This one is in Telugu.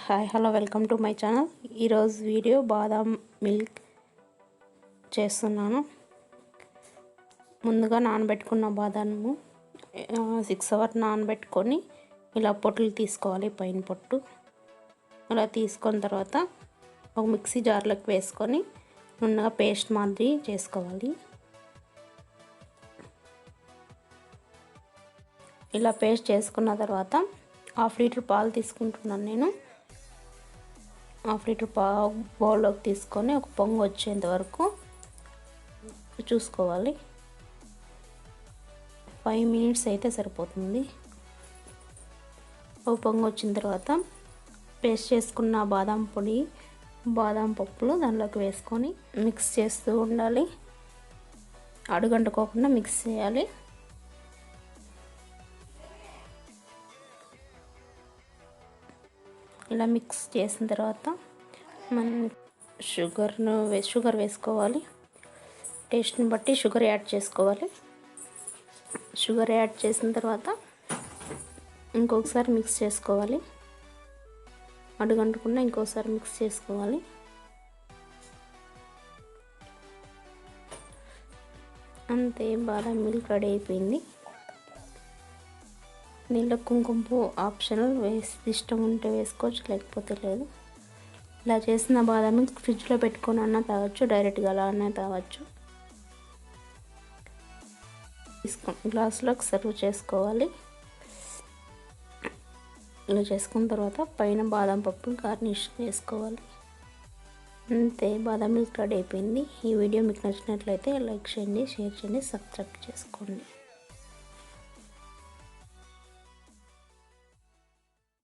Hi hello welcome to my channel. ఈరోజు వీడియో బాదాం మిల్క్ చేస్తున్నాను. ముందుగా నానబెట్టుకున్న బాదాము 6 hours నానబెట్టుకొని ఇలా పొట్టులు తీసుకోవాలి. పైన పొట్టు అలా తీసుకున్న తర్వాత ఒక మిక్సీ జార్లోకి వేసుకొని నున్నగా పేస్ట్ మాదిరి చేసుకోవాలి. ఇలా పేస్ట్ చేసుకున్న తర్వాత 1/2 లీటర్ పాలు తీసుకుంటున్నాను. నేను 1/2 లీటర్ బౌల్లోకి తీసుకొని ఒక పొంగు వచ్చేంత వరకు చూసుకోవాలి. 5 minutes అయితే సరిపోతుంది. ఒక పొంగు వచ్చిన తర్వాత పేస్ట్ చేసుకున్న బాదం పొడి, బాదం పప్పులు దానిలోకి వేసుకొని మిక్స్ చేస్తూ ఉండాలి. అడుగంటుకోకుండా మిక్స్ చేయాలి. ఇలా మిక్స్ చేసిన తర్వాత మనం షుగర్ వేసుకోవాలి. టేస్ట్ని బట్టి షుగర్ యాడ్ చేసుకోవాలి. షుగర్ యాడ్ చేసిన తర్వాత ఇంకొకసారి మిక్స్ చేసుకోవాలి. అడుగంటకుండా ఇంకోసారి మిక్స్ చేసుకోవాలి. అంతే, బాదం మిల్క్ రెడీ అయిపోయింది. దీంట్లో కుంకుమ పువ్వు ఆప్షనల్, ఇష్టం ఉంటే వేసుకోవచ్చు, లేకపోతే లేదు. ఇలా చేసిన బాదం మిల్క్ ఫ్రిడ్జ్లో పెట్టుకొని అన్నా తాగొచ్చు, డైరెక్ట్గా అలా అన్నా తాగొచ్చు. గ్లాసులోకి సర్వ్ చేసుకోవాలి. ఇలా చేసుకున్న తర్వాత పైన బాదం పప్పులు గార్నిష్ చేసుకోవాలి. అంతే, బాదం మిల్క్ రెడీ అయిపోయింది. ఈ వీడియో మీకు నచ్చినట్లయితే లైక్ చేయండి, షేర్ చేయండి, సబ్స్క్రైబ్ చేసుకోండి.